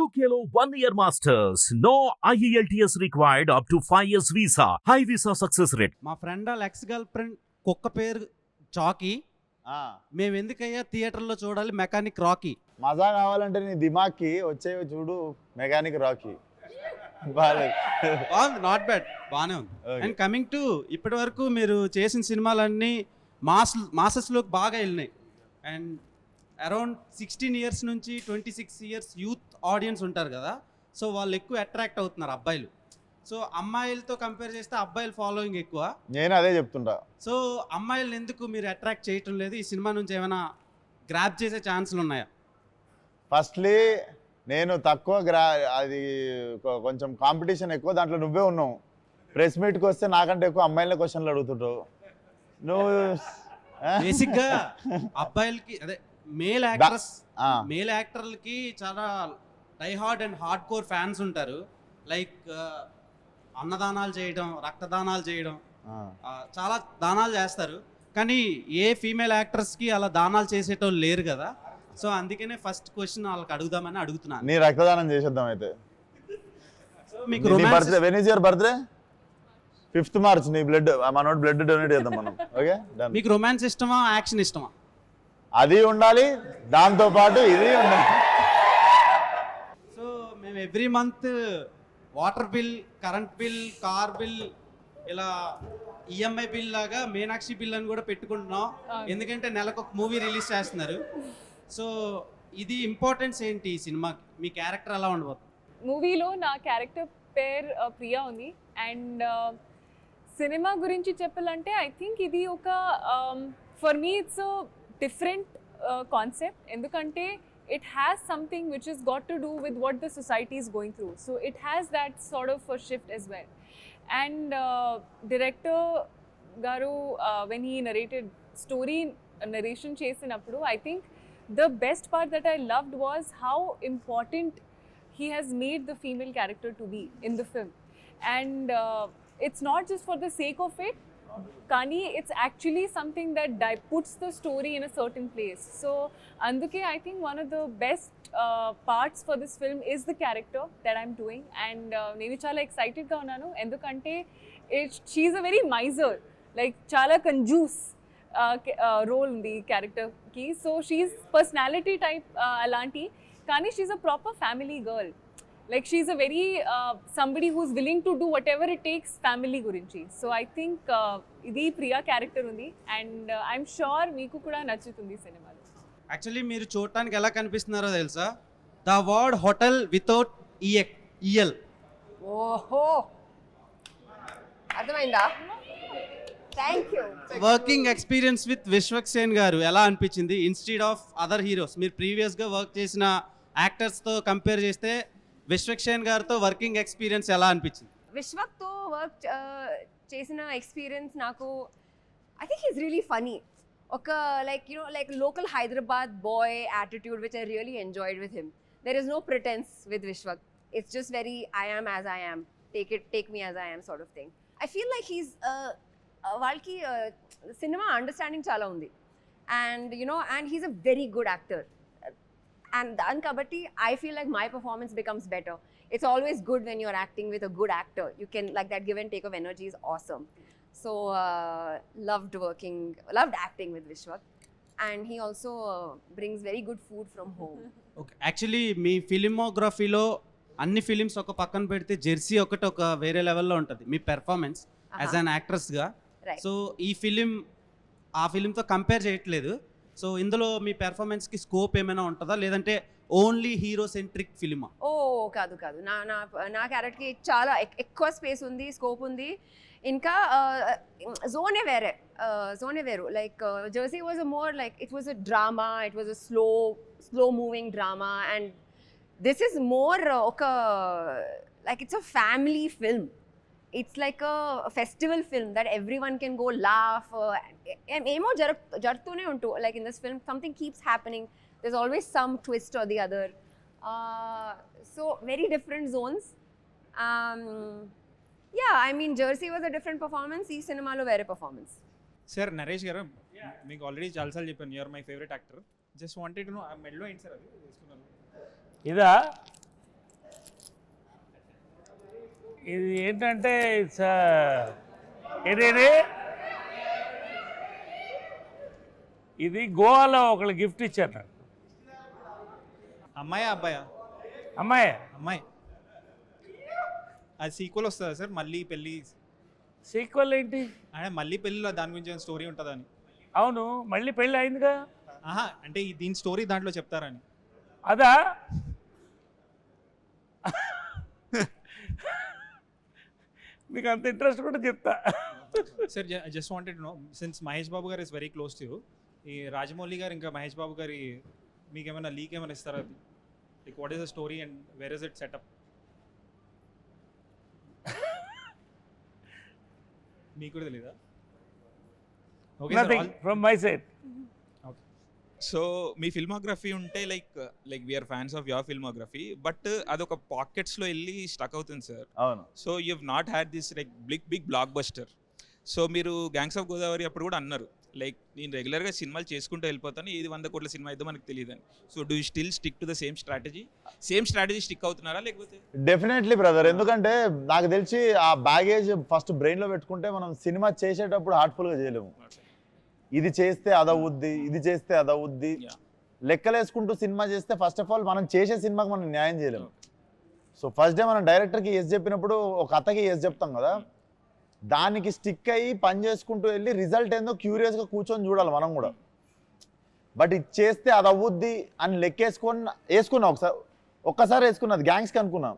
UKLO 1 year masters. No IELTS required up to 5 years visa. High visa success rate. మా friend వాళ్ళ ex girl friend కుక్క పేరు చాకీ. ఆ, మేము ఎందుకయ్యా థియేటర్లో చూడాలి మెకానిక్ రాకీ. మజా కావాలంటే నీ దిమాగ్కి వచ్చేవి చూడు మెకానిక్ రాకీ. బాలేదు. బాగుంది, నాట్ బ్యాడ్, బాగానే ఉంది. Okay. అండ్ కమింగ్ టు ఇప్పటి వరకు మీరు చేసిన సినిమాలన్నీ మాసెస్లోకి బాగా వెళ్ళినాయి. అండ్ అరౌండ్ 16 years నుంచి 26 years యూత్ ఆడియన్స్ ఉంటారు కదా, సో వాళ్ళు ఎక్కువ అట్రాక్ట్ అవుతున్నారు అబ్బాయిలు. సో అమ్మాయిలతో కంపేర్ చేస్తే అబ్బాయిల ఫాలోయింగ్ ఎక్కువ. నేను అదే చెప్తుంటా. సో అమ్మాయిలను ఎందుకు మీరు అట్రాక్ట్ చేయటం లేదు? ఈ సినిమా నుంచి ఏమైనా గ్రాప్ చేసే ఛాన్సులు ఉన్నాయా? ఫస్ట్లీ నేను తక్కువ అది కొంచెం కాంపిటీషన్ ఎక్కువ, దాంట్లో నువ్వే ఉన్నావు. ప్రెస్ మీట్కి వస్తే నాకంటే ఎక్కువ అమ్మాయిల క్వశ్చన్లు అడుగుతుంటావు నువ్వు. బేసిక్గా అబ్బాయిలకి అదే మేల్ యాక్టర్స్, మేల్ యాక్టర్లకి చాలా die-hard and hard core fans ఉంటారు. లైక్ అన్నదానాలు చేయడం, రక్తదానాలు చేయడం, చాలా దానాలు చేస్తారు. కానీ ఏ ఫీమేల్ యాక్టర్స్కి అలా దానాలు చేసేటోళ్ళు లేరు కదా. సో అందుకనే ఫస్ట్ క్వశ్చన్ వాళ్ళకి అడుగుదామని అడుగుతున్నాను. నీ రక్తదానం చేసేద్దాం అయితే. సో మీకు birthday, when is your birthday? 5th March. నీ బ్లడ్, మనోడు బ్లడ్ డొనేట్ చేద్దాం మనం. ఓకే, మీకు రొమాన్స్ ఇష్టమా, యాక్షన్ ఇష్టమా? అది ఉండాలి, దాంతో పాటు ఇది ఉండాలి. సో మేము every month water bill, current bill, car bill, ఇలా ఈఎంఐ బిల్ లాగా మీనాక్షి బిల్ అని కూడా పెట్టుకుంటున్నాం. ఎందుకంటే నెలకు ఒక మూవీ రిలీజ్ చేస్తున్నారు. సో ఇది ఇంపార్టెన్స్ ఏంటి ఈ సినిమాకి? మీ క్యారెక్టర్ ఎలా ఉండబోతుంది? మూవీలో నా క్యారెక్టర్ పేరు ప్రియా ఉంది. అండ్ సినిమా గురించి చెప్పాలంటే ఐ థింక్ ఇది ఒక for me it's different concept. ఎందుకంటే it has something which has got to do with what the society is going through. So it has that sort of a shift as well. And director garu when he narrated story narration chesinappudu, I think the best part that I loved was how important he has made the female character to be in the film. And it's not just for the sake of it, కానీ it's actually something that puts the story in a certain place. So అందుకే I think one of the best parts for this film is the character that I'm doing. And నేను చాలా ఎక్సైటెడ్గా ఉన్నాను ఎందుకంటే she's a very miser, like చాలా కంజూస్ role ఉంది క్యారెక్టర్కి. So she is personality type అలాంటి, కానీ she is a proper family girl. Like she's a very somebody who's willing to do whatever it takes family gurinchi. So I think idi Priya character undi, and I'm sure meeku kuda nachutundi cinema lo. Actually మీరు చూడటానికి ఎలా కనిపిస్తున్నారో తెలుసా? The word hotel without EL. ఓహో, అర్థమైందా? Thank you. Working experience with Vishwaksen గారు ఎలా అనిపించింది instead of other heroes? మీరు ప్రీవియస్గా వర్క్ చేసిన యాక్టర్స్తో కంపేర్ చేస్తే విశ్వక్సేన్ గారితో వర్కింగ్ ఎక్స్పీరియన్స్ ఎలా అనిపించింది? విశ్వక్తో వర్క్ చేసిన ఎక్స్పీరియన్స్ నాకు, I think he's really funny. ఒక like like local Hyderabad boy attitude which I really enjoyed with him. There is no pretence with Vishwak. It's just very I am as I am, take me as I am sort of thing. I feel like he's వాళ్ళకి cinema understanding చాలా ఉంది. And and he's a very good actor. And then kabatti I feel like my performance becomes better. It's always good when you're acting with a good actor. You can, like, that give and take of energy is awesome. So loved acting with Vishwak. And he also brings very good food from home. Okay, actually మీ ఫిలిమోగ్రఫీలో అన్ని films ఒక పక్కన పెడితే Jersey ఒకటి ఒక వేరే లెవెల్లో ఉంటుంది మీ పెర్ఫార్మెన్స్ యాజ్ అన్ యాక్ట్రెస్గా. సో ఈ ఫిలిం ఆ ఫిలింతో కంపేర్ చేయట్లేదు. సో ఇందులో మీ పెర్ఫార్మెన్స్కి స్కోప్ ఏమైనా ఉంటుందా, లేదంటే ఓన్లీ హీరో సెంట్రిక్ ఫిలిమా? ఓ కాదు, నా క్యారెక్టర్కి చాలా ఎక్కువ స్పేస్ ఉంది, స్కోప్ ఉంది. ఇంకా జోనే వేరు. Like Jersey was a more like it was a drama, it was a slow moving drama. And this is more ఒక like it's a family film. It's like a festival film that everyone can go laugh. Emo jartune untu, like in this film something keeps happening. There's always some twist or the other. So very different zones. Yeah, I mean Jersey was a different performance. Ee cinema lo vere performance. Sir, Naresh garu, meeku already chalasal cheppanu, you are my favorite actor. Just wanted to know, medlo enti sir adi తీసుకున్నారు? ఇదా ఇది ఏంటంటే ఏదేది ఇది గోవాలో ఒకళ్ళు gift ఇచ్చారు నాకు. అమ్మాయా అబ్బాయా? అమ్మాయి. అమ్మాయి. అది సీక్వెల్ వస్తుందా సార్? మళ్ళీ పెళ్ళి సీక్వెల్ ఏంటి? అంటే మళ్ళీ పెళ్ళిలో దాని గురించి స్టోరీ ఉంటుందని. అవును, మళ్ళీ పెళ్ళి అయిందిగా. ఆహా, అంటే దీని స్టోరీ దాంట్లో చెప్తారని. అదా? మీకు అంత ఇంట్రెస్ట్ కూడా చెప్తా. Sir just wanted know, since Mahesh Babu garu is very close to you, ఈ రాజమౌళి గారు ఇంకా మహేష్ బాబు గారి మీకు ఏమైనా లీక్ ఏమైనా ఇస్తారా? Like what is the story and where is it setup? మీకు కూడా తెలీదా? Okay sir, nothing from my side. So మీ ఫిల్మోగ్రఫీ ఉంటే like we are fans of your filmography, but అదొక పాకెట్స్లో వెళ్ళి స్టక్ అవుతుంది సార్. అవును. So you have not had this like బిగ్ బ్లాక్ బస్టర్. సో మీరు గ్యాంగ్స్ ఆఫ్ గోదావరి అప్పుడు కూడా అన్నారు లైక్ నేను రెగ్యులర్గా సినిమాలు చేసుకుంటూ వెళ్ళిపోతాను, ఇది 100 కోట్ల సినిమా అయితే మనకు తెలియదని. So do you still stick to the same strategy stick అవుతున్నారా లేకపోతే? డెఫినెట్లీ బ్రదర్, ఎందుకంటే నాకు తెలిసి ఆ బ్యాగేజ్ ఫస్ట్ బ్రెయిన్లో పెట్టుకుంటే మనం సినిమా చేసేటప్పుడు హార్ట్ఫుల్గా చేయలేము. ఇది చేస్తే అదవుద్ది, ఇది చేస్తే అదవుద్ది లెక్కలేసుకుంటూ సినిమా చేస్తే ఫస్ట్ ఆఫ్ ఆల్ మనం చేసే సినిమాకి మనం న్యాయం చేయలేము. సో ఫస్ట్ డే మనం డైరెక్టర్కి ఎస్ చెప్పినప్పుడు ఒక కథకి ఎస్ చెప్తాం కదా, దానికి స్టిక్ అయ్యి పని చేసుకుంటూ వెళ్ళి రిజల్ట్ ఏందో క్యూరియస్గా కూర్చొని చూడాలి మనం కూడా. బట్ ఇది చేస్తే అది అవ్వుద్ది అని వేసుకున్నా ఒక్కసారి వేసుకున్నది గ్యాంగ్స్కి అనుకున్నాం.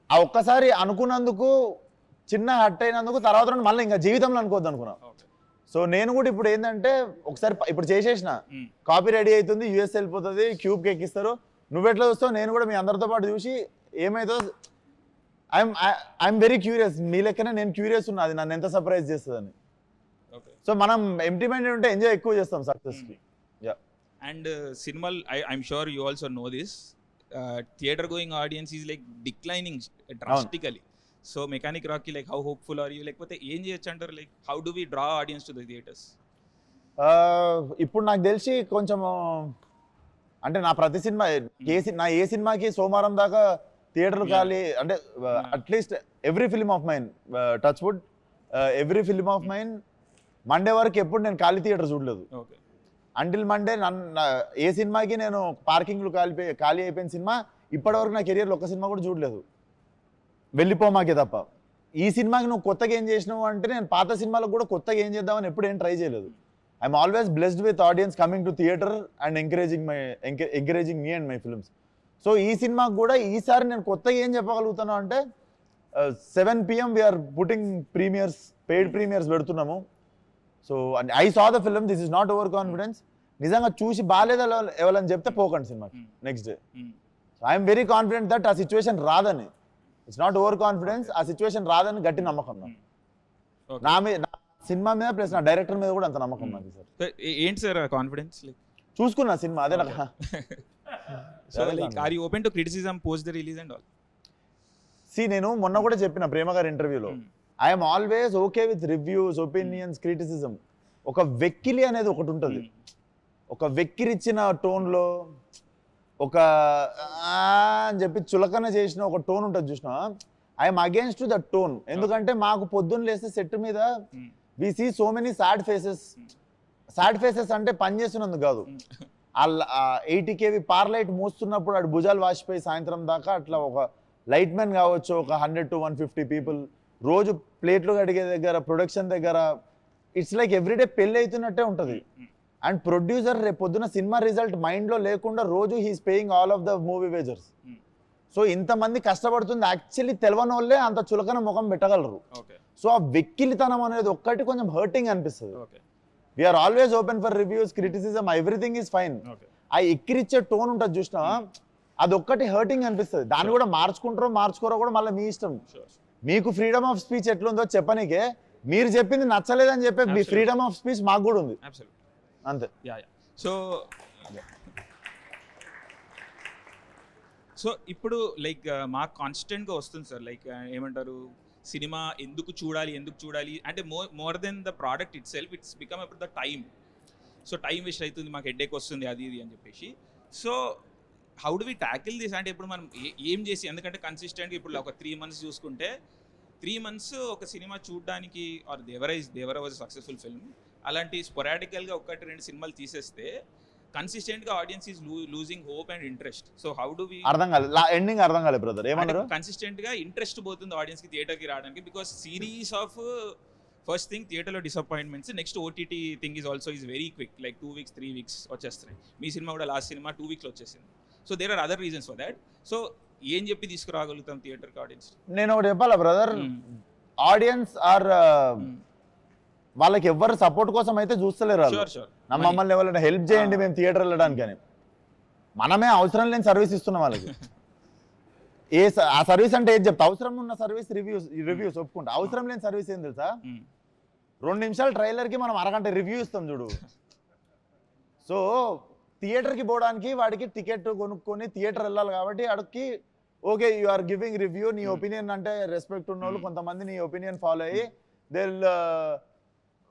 ఆ ఒక్కసారి అనుకున్నందుకు చిన్న హట్ అయినందుకు తర్వాత మళ్ళీ ఇంకా జీవితంలో అనుకోవద్దు అనుకున్నాం. సో నేను కూడా ఇప్పుడు ఏంటంటే ఒకసారి ఇప్పుడు చేసేసిన కాపీ రెడీ అవుతుంది, యూఎస్ వెళ్ళిపోతుంది, క్యూబ్కి ఎక్కిస్తారు, నువ్వెట్లా చూస్తావు, నేను కూడా మీ అందరితో పాటు చూసి ఏమవుతుందో ఐఎమ్ వెరీ క్యూరియస్. మీ లెక్కనే నేను క్యూరియస్ ఉన్నా అది నన్ను ఎంత సర్ప్రైజ్ చేస్తుందని. సో మనం ఎంప్టీ మైండెడ్ ఉంటే ఎంజాయ్ ఎక్కువ చేస్తాం సక్సెస్కి. అండ్ సినిమాలు I'm sure you also know this, theatre going audience is like declining drastically. So mechanic రాక్కి like how hopeful are you, లేకపోతే ఏం చేయొచ్చు అంటారు? Like how do we draw audience to the theatres? ఇప్పుడు నాకు తెలిసి కొంచెం అంటే నా ప్రతి సినిమా ఏ సినిమాకి సోమవారం దాకా థియేటర్లు ఖాళీ, అంటే at least every film of mine, touch wood, every film of mine Monday వరకు ఎప్పుడు నేను ఖాళీ థియేటర్ చూడలేదు. అంటిల్ మండే ఏ సినిమాకి నేను పార్కింగ్లు ఖాళీ అయిపోయిన సినిమా ఇప్పటివరకు నా కెరియర్లో ఒక్క సినిమా కూడా చూడలేదు, వెళ్ళిపోమాకే తప్ప. ఈ సినిమాకి నువ్వు కొత్తగా ఏం చేసినావు అంటే నేను పాత సినిమాలకు కూడా కొత్తగా ఏం చేద్దామని ఎప్పుడు ఏం ట్రై చేయలేదు. I'm always blessed with audience coming to theatre and encouraging me and my films. So ఈ సినిమాకి కూడా ఈసారి నేను కొత్తగా ఏం చెప్పగలుగుతాను అంటే 7 PM we are putting premieres, paid premieres పెడుతున్నాము. So I saw the film, this is not over confidence. నిజంగా చూసి బాగాలేదా ఎవరని చెప్తే పోకండి సినిమాకి next day. So I'm very confident that ఆ సిచ్యువేషన్ రాదని. ఇట్స్ నాట్ ఓవర్ కాన్ఫిడెన్స్, ఆ సిచ్యువేషన్ రాదని గట్టి నమ్మకం నా మీద, నా సినిమా మీద ప్లస్ నా డైరెక్టర్ మీద కూడా అంత నమ్మకం నాకు. సార్ ఏంటి సార్ కాన్ఫిడెన్స్? చూసుకున్నా సినిమా అదే నాకు. So like are you open to criticism post the release and all? నేను మొన్న కూడా చెప్పిన ప్రేమ గారి ఇంటర్వ్యూలో, I'm always okay with reviews, opinions, criticism. ఒక వెక్కిలి అనేది ఒకటి ఉంటుంది, ఒక వెక్కిరిచ్చిన టోన్లో ఒక అని చెప్పి చులకన చేసిన ఒక టోన్ ఉంటుంది చూసినా, ఐఎమ్ అగేన్స్ట్ ద టోన్. ఎందుకంటే మాకు పొద్దున్న లేస్తే సెట్ మీద we see so many sad faces అంటే పని చేస్తున్నందుకు కాదు, 80 kV పార్లైట్ మోస్తున్నప్పుడు అటు భుజాలు వాసిపోయి సాయంత్రం దాకా అట్లా ఒక లైట్ మ్యాన్ కావచ్చు, ఒక 100 to 150 పీపుల్ రోజు ప్లేట్లు కడిగే దగ్గర, ప్రొడక్షన్ దగ్గర, ఇట్స్ లైక్ ఎవ్రీడే పెళ్ళి అవుతున్నట్టే ఉంటుంది. అండ్ ప్రొడ్యూసర్ రేపు పొద్దున సినిమా రిజల్ట్ మైండ్లో లేకుండా రోజు he's paying all of the movie wagers. So ఇంతమంది కష్టపడుతుంది యాక్చువల్లీ తెలవని వాళ్ళే అంత చులకన ముఖం పెట్టగలరు. సో ఆ వెక్కిలితనం అనేది ఒక్కటి కొంచెం హర్టింగ్ అనిపిస్తుంది. We are always open for reviews, criticism, everything is fine. ఆ ఎక్కిరిచ్చే టోన్ ఉంటుంది చూసినా, అదొక్కటి హర్టింగ్ అనిపిస్తుంది. దాన్ని కూడా మార్చుకోరో కూడా మళ్ళీ మీ ఇష్టం. మీకు ఫ్రీడమ్ ఆఫ్ స్పీచ్ ఎట్లుందో చెప్పనీకే, మీరు చెప్పింది నచ్చలేదని చెప్పే మీ ఫ్రీడమ్ ఆఫ్ స్పీచ్ మాకు కూడా ఉంది అంతే. సో ఇప్పుడు లైక్ మాకు కాన్స్టెంట్గా వస్తుంది సార్, లైక్ ఏమంటారు, సినిమా ఎందుకు చూడాలి అంటే more than the product itself, it's become about the time. So time waste అవుతుంది, మాకు హెడ్ఏక్ వస్తుంది, అది ఇది అని చెప్పేసి. So how do we tackle this అంటే ఇప్పుడు మనం ఏం చేసి, ఎందుకంటే కన్సిస్టెంట్గా ఇప్పుడు ఒక 3 months చూసుకుంటే 3 months ఒక సినిమా చూడడానికి or Devara was successful film, అలాంటి స్పొరాడికల్గా 1-2 సినిమాలు తీసేస్తే కన్సిస్టెంట్గా audience is losing hope and interest. So how do we అర్థం కాలేదు, ఎండింగ్ అర్థం కాలేదు బ్రదర్, ఏమన్నారు? కన్సిస్టెంట్గా ఇంట్రెస్ట్ పోతుంది ఆడియన్స్కి థియేటర్కి రావడానికి, because series of first thing థియేటర్లో disappointments, next OTT thing is also is very quick, like 2 weeks 3 weeks వచ్చేస్తున్నాయి. మీ సినిమా కూడా లాస్ట్ సినిమా 2 weeks వచ్చేసింది. So there are other reasons for that. సో ఏం చెప్పి తీసుకురాగలుగుతాం థియేటర్కి ఆడియన్స్? నేను ఒకటి చెప్పాలా బ్రదర్, ఆడియన్స్ ఆర్ వాళ్ళకి ఎవ్వరు సపోర్ట్ కోసం అయితే చూస్తలేరు వాళ్ళు. మమ్మల్ని ఎవరైనా హెల్ప్ చేయండి మేము థియేటర్ వెళ్ళడానికి అని, మనమే అవసరం లేని సర్వీస్ ఇస్తున్నాం వాళ్ళకి. ఆ సర్వీస్ అంటే ఏది చెప్తా, అవసరం ఉన్న సర్వీస్ రివ్యూస్ ఒప్పుకుంటా. అవసరం లేని సర్వీస్ ఏం తెలుసా, 2 నిమిషాల ట్రైలర్కి మనం అరగంట రివ్యూ ఇస్తాం చూడు. సో థియేటర్కి పోవడానికి వాడికి టికెట్ కొనుక్కొని థియేటర్ వెళ్ళాలి కాబట్టి అడికి okay you are giving review, నీ ఒపీనియన్ అంటే రెస్పెక్ట్ ఉన్న వాళ్ళు కొంతమంది నీ ఒపీనియన్ ఫాలో అయ్యి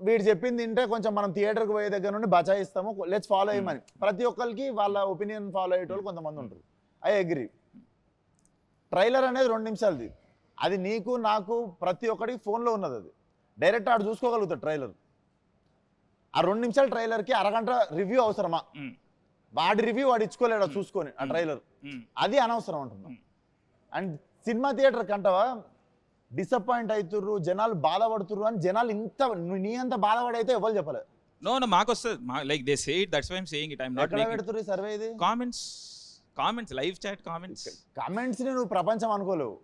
వీడు చెప్పింది తింటే కొంచెం మనం థియేటర్కి పోయే దగ్గర నుండి బచాయిస్తాము, లెట్స్ ఫాలో అయ్యమని. ప్రతి ఒక్కరికి వాళ్ళ ఒపీనియన్ ఫాలో అయ్యేటోళ్ళు కొంతమంది ఉంటారు, ఐ అగ్రీ. ట్రైలర్ అనేది 2 నిమిషాలది, అది నీకు నాకు ప్రతి ఒక్కరికి ఫోన్లో ఉన్నది, అది డైరెక్ట్ ఆడు చూసుకోగలుగుతాడు ట్రైలర్. ఆ 2 నిమిషాల ట్రైలర్కి అరగంట రివ్యూ అవసరమా? వాడి రివ్యూ వాడు ఇచ్చుకోలేడు చూసుకొని ఆ ట్రైలర్, అది అనవసరం అంటున్నాం. అండ్ సినిమా థియేటర్ కంటవా డిసప్పాయింట్ అవుతుర్రు, జనాలు బాధపడుతుర్రు అని జనాలు ఇంత నీ అంత బాధపడైతే ఎవరు చెప్పలేదు. నో మాకు వస్తుంది, like they say it, that's why I am saying it. I am not making పెడుతుర్రు సర్వే, ఇది కామెంట్స్ లైవ్ చాట్ కామెంట్స్ ని నువ్వు ప్రపంచం అనుకోలేవు,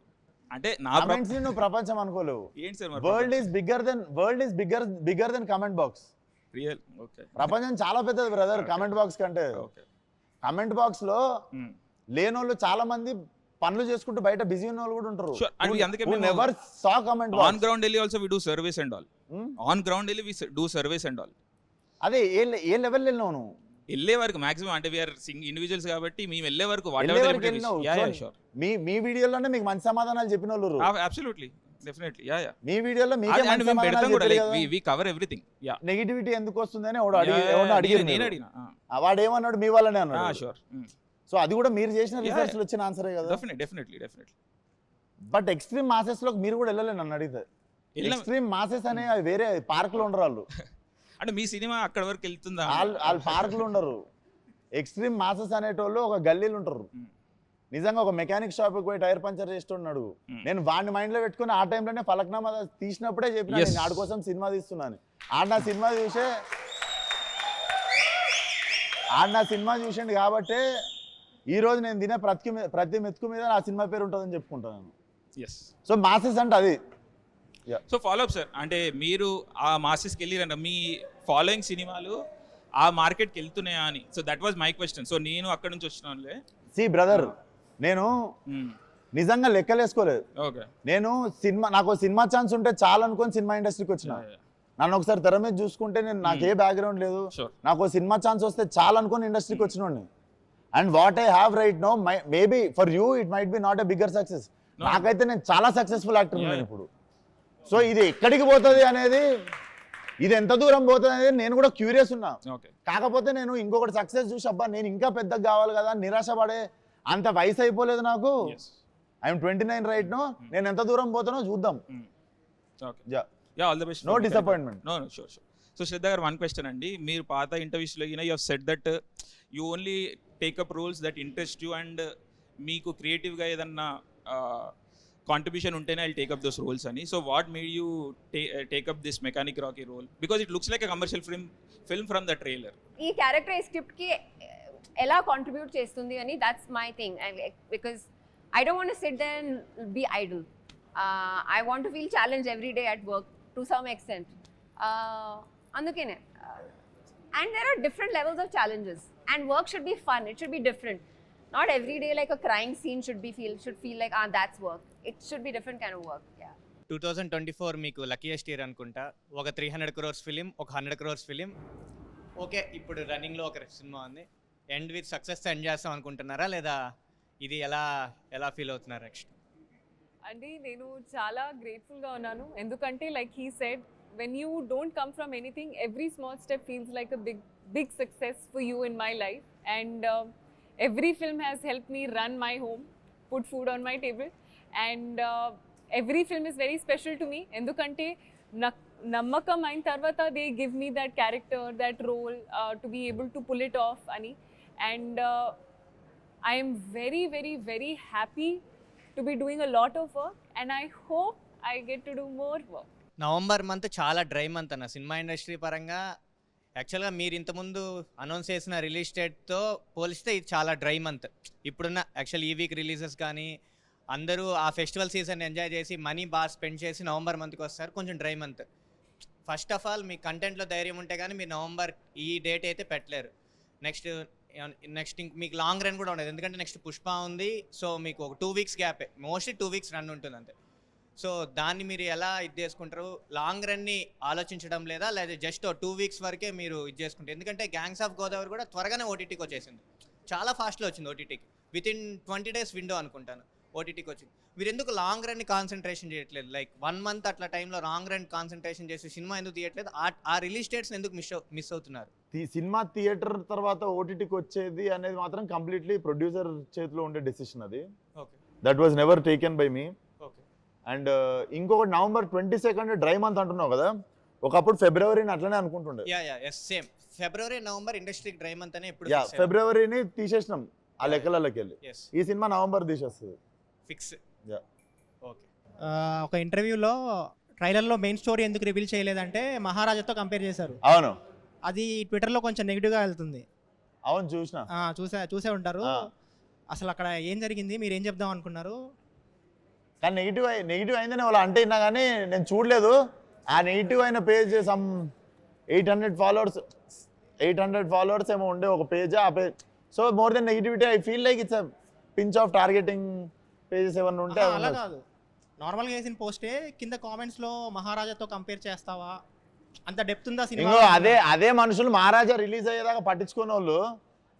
అంటే నా కామెంట్స్ ని నువ్వు ప్రపంచం అనుకోలేవు. ఏంటి sir, world is bigger than comment box. Real okay, ప్రపంచం చాలా పెద్దది బ్రదర్ కమెంట్ బాక్స్ కంటే. కమెంట్ బాక్స్ లో లేనోళ్ళు చాలా మంది పనులు చేసుకుంటూ బయట బిజీ ఉన్న వాళ్ళు కూడా ఉంటారు. అందుకే never saw comment box. On ground వెళ్ళి also we do service and all, on ground వెళ్ళి we do service and all. అదే ఏ లెవెల్ వెళ్ళినావు నువ్వు? వెళ్ళే వరకు మాక్సిమం, అంటే వీఆర్ ఇండివిజువల్స్ కాబట్టి మేము వెళ్ళే వరకు మీ వీడియోలోనే మీకు మంచి సమాధానాలు చెప్పిన వాళ్ళు. అబ్సల్యూట్లీ, డెఫినెట్లీ, యా మీ వీడియోలో మీకే మంచి సమాధానాలు చెప్పారు కదా. We cover everything. Yeah, negativity ఎందుకు వస్తుందని అడిగారు, నేను అడిగినా, వాడు ఏమన్నాడు మీ వాళ్ళనే అన్నాడు. షూర్. సో అది కూడా మీరు చేసిన రీసెర్చ్ లో వచ్చిన ఆన్సరే కదా. డెఫినెట్లీ. బట్ ఎక్స్ట్రీమ్ మాసెస్ లోకి మీరు కూడా వెళ్ళలేదు నన్ను అడిగితే. ఎక్స్ట్రీమ్ మాసెస్ అనే వేరే పార్క్ లో ఉండరు వాళ్ళు. అంటే మీ సినిమా అక్కడ వరకు వెళ్తుందా? వాళ్ళు పార్క్ లో ఉండరు. ఎక్స్ట్రీమ్ మాసెస్ అనేటోళ్ళు ఒక గల్లీలు ఉంటారు. నిజంగా ఒక మెకానిక్ షాప్ పోయి టైర్ పంచర్ చేస్తున్నాడు, నేను వాడిని మైండ్ లో పెట్టుకుని ఆ టైంలోనే ఫలక్నామా తీసినప్పుడే చెప్పిన నేను ఆడి కోసం సినిమా తీస్తున్నాను. ఆడ నా సినిమా చూసిండు కాబట్టి ఈ రోజు నేను తినే ప్రతి మెతుకు మీద నా సినిమా పేరు ఉంటుందని చెప్పుకుంటాను. సో మాసెస్ అంటే అది. సో ఫాలో అప్ సార్, అంటే మీరు ఆ మాసెస్కి వెళ్ళిరంట, మీ ఫాలోయింగ్ సినిమాలు ఆ మార్కెట్కి వెళ్తున్నాయా అని. So that was my question. So నేను అక్కడ నుంచి వచ్చినానులే. సి బ్రదర్, నేను నిజంగా లెక్కలేసుకోలేదు. ఓకే, నేను నాకు సినిమా ఛాన్స్ ఉంటే చాలా అనుకొని సినిమా ఇండస్ట్రీకి వచ్చిన. నన్ను ఒకసారి తెర మీద చూసుకుంటే నాకు ఏ బ్యాక్గ్రౌండ్ లేదు, నాకు సినిమా ఛాన్స్ వస్తే చాలా అనుకొని ఇండస్ట్రీకి వచ్చినోడిని. And what I have right no, maybe for you it might be not a bigger success. నాకైతే నేను చాలా సక్సెస్ఫుల్ యాక్టర్ ఉన్నాను ఇప్పుడు. సో ఇది ఎక్కడికి పోతుంది అనేది, ఇది ఎంత దూరం పోతుంది అనేది నేను కూడా క్యూరియస్ ఉన్నా. కాకపోతే నేను ఇంకొకటి సక్సెస్ చూసి అబ్బా నేను ఇంకా పెద్దగా కావాలి కదా, నిరాశపడే అంత వయసు అయిపోలేదు నాకు. ఐఎమ్ 29 రైట్ నో, నేను ఎంత దూరం పోతానో చూద్దాం. All the best, no disappointment. No sure. So Shraddha గారు, 1 question అండి. మీరు పాత ఇంటర్వ్యూస్లో you have said that you only take up roles that interest you, and మీకు క్రియేటివ్గా ఏదన్నా కాంట్రిబ్యూషన్ ఉంటేనే ఐ టేకప్ దోస్ రోల్స్ అని. So what made you take up this mechanic Rocky role? Because it looks like a commercial film from the trailer. ఈ character ఈ స్క్రిప్ట్కి ఎలా contribute చేస్తుంది అని, that's my thing. Because I don't want to sit there and be idle. I want to feel challenged every day at work to some extent. Andukene. And there are different levels of challenges. And work should be fun. It should be different. Not every day like a crying scene should feel like that's work. It should be different kind of work. Yeah. 2024 మీకు luckiest year అనుకుంటా. ఒక 300 crores film, ఒక 100 crores film. Okay, ఇప్పుడు రన్నింగ్లో ఒక cinema ఉంది. End with success end చేస్తాం అనుకుంటున్నారా, లేదా ఇది ఎలా ఫీల్ అవుతున్నారు నెక్స్ట్? అంటే నేను చాలా గ్రేట్ఫుల్గా ఉన్నాను. ఎందుకంటే like he said, when you don't come from anything, every small step feels like a big success for you in my life. And every film has helped me run my home, put food on my table, and every film is very special to me. Endukante నమ్మకం అయిన తర్వాత they give me that character, that role to be able to pull it off ani, and I am very very very happy to be doing a lot of work, and I hope I get to do more work. November month చాలా dry month అన్న cinema industry పరంగా. యాక్చువల్గా మీరు ఇంతకుముందు announce చేసిన release డేట్తో పోలిస్తే ఇది చాలా డ్రై మంత్. ఇప్పుడున్న యాక్చువల్ ఈ వీక్ రిలీజెస్ కానీ అందరూ ఆ ఫెస్టివల్ సీజన్ ఎంజాయ్ చేసి మనీ బాగా స్పెండ్ చేసి నవంబర్ మంత్కి వస్తారు, కొంచెం dry month. First of all మీ కంటెంట్లో ధైర్యం ఉంటే కానీ మీరు నవంబర్ ఈ డేట్ అయితే పెట్టలేరు. నెక్స్ట్ మీకు లాంగ్ రన్ కూడా ఉండదు, ఎందుకంటే నెక్స్ట్ పుష్ప ఉంది. సో మీకు ఒక 2 weeks గ్యాపే, మోస్ట్లీ 2 weeks రన్ ఉంటుంది అంతే. సో దాన్ని మీరు ఎలా ఇది చేసుకుంటారు? లాంగ్ రన్ని ఆలోచించడం లేదా జస్ట్ 2 weeks వరకే మీరు ఇది చేసుకుంటారు? ఎందుకంటే గ్యాంగ్స్ ఆఫ్ గోదావరి కూడా త్వరగానే ఓటీటీకి వచ్చేసింది, చాలా ఫాస్ట్లో వచ్చింది ఓటీటీకి. వితిన్ 20 days విండో అనుకుంటాను ఓటీటీకి వచ్చింది. మీరు ఎందుకు లాంగ్ రన్ని కాన్సన్ట్రేషన్ చేయట్లేదు? లైక్ 1 month అట్లా టైంలో లాంగ్ రన్ కాన్సన్ట్రేషన్ చేసి సినిమా ఎందుకు తీయట్లేదు? ఆ రిలీజ్ డేట్స్ ఎందుకు మిస్ అవుతున్నారు? సినిమా థియేటర్ తర్వాత ఓటీటీకి వచ్చేది అనేది మాత్రం కంప్లీట్లీ ప్రొడ్యూసర్ చేతిలో ఉండే డెసిషన్ అది. Okay, that was never taken by me. Okay. And ఇంకొకటి నవంబర్ 22 డ్రై మంత్ అంటున్నావు కదా, ఒకప్పుడు ఫిబ్రవరిని అట్లనే అనుకుంటుండే. సేమ్ ఫిబ్రవరి నవంబర్ ఇండస్ట్రీ డ్రై మంత్ అనే ఇప్పుడు ఫిబ్రవరిని తీసేసినాం ఆ లెక్కలకి వెళ్ళి. ఈ సినిమా నవంబర్ తీసేస్తుంది ఫిక్స్. ఓకే. ఒక ఇంటర్వ్యూలో ట్రైలర్లో మెయిన్ స్టోరీ ఎందుకు రివీల్ చేయలేదంటే మహారాజాతో కంపేర్ చేశారు. అవును, అది ట్విట్టర్లో కొంచెం నెగిటివ్గా వెళ్తుంది. అవును చూసిన. చూసే ఉంటారు. అసలు అక్కడ ఏం జరిగింది, మీరు ఏం చెప్దాం అనుకున్నారు? కానీ నెగిటివ్ అయిందని వాళ్ళు అంటే ఇన్నా కానీ నేను చూడలేదు. ఆ నెగిటివ్ అయిన పేజ్ సమ్ 800 ఫాలోవర్స్ ఏమో ఉండే ఒక పేజ్. ఆ page so more than negativity I feel like it's pinch of targeting pages ఏమన్నా ఉంటే. అలా కాదు, నార్మల్గా వేసిన పోస్టే కింద కామెంట్స్లో మహారాజాతో కంపేర్ చేస్తావా, అంత డెప్త్ ఉందా సినిమా? అదే మనుషులు మహారాజా రిలీజ్ అయ్యేదాకా పట్టించుకునే వాళ్ళు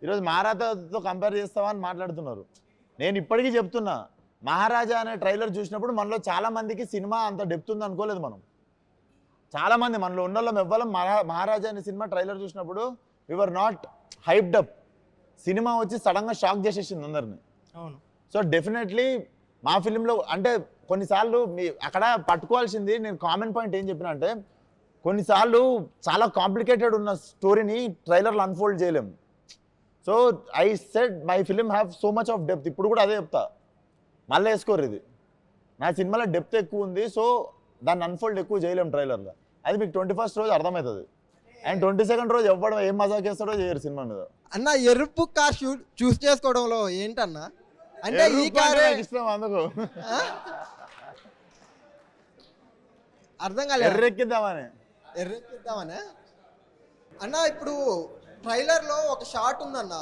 ఈరోజు మహారాజాతో కంపేర్ చేస్తావా అని మాట్లాడుతున్నారు. నేను ఇప్పటికీ చెప్తున్నా, మహారాజా అనే ట్రైలర్ చూసినప్పుడు మనలో చాలా మందికి సినిమా అంత డెప్త్ ఉంది అనుకోలేదు. చాలా మంది మనలో ఉన్న వాళ్ళం ఎవ్వరం మహారాజా అనే సినిమా ట్రైలర్ చూసినప్పుడు we were not hyped up. Cinema వచ్చి సడన్గా షాక్ చేసేసింది అందరిని. అవును. సో డెఫినెట్లీ మా ఫిలింలో అంటే కొన్నిసార్లు అక్కడ పట్టుకోవాల్సింది, నేను కామన్ పాయింట్ ఏం చెప్పిన అంటే, కొన్నిసార్లు చాలా కాంప్లికేటెడ్ ఉన్న స్టోరీని ట్రైలర్లో అన్ఫోల్డ్ చేయలేము. So I said my film have so much of depth. ఇప్పుడు కూడా అదే చెప్తా, మళ్ళీ వేసుకోరు ఇది. నా సినిమాలో డెప్త్ ఎక్కువ ఉంది, సో దాన్ని అన్ఫోల్డ్ ఎక్కువ చేయలేము ట్రైలర్లో. అది మీకు 21st రోజు అర్థమవుతుంది. అండ్ 22nd రోజు ఎవ్వడం ఏం మజాక్ చేస్తాడో చేయరు సినిమా మీద. అన్న ఎరుపు కార్ చూస్ చేసుకోవడంలో ఏంటన్నా అంటే ఈ కార్ ఇష్టం అందుకు అర్థం కాలేదు. ఎర్రెక్కిద్దామని అన్న ఇప్పుడు ట్రైలర్లో ఒక షాట్ ఉందన్న,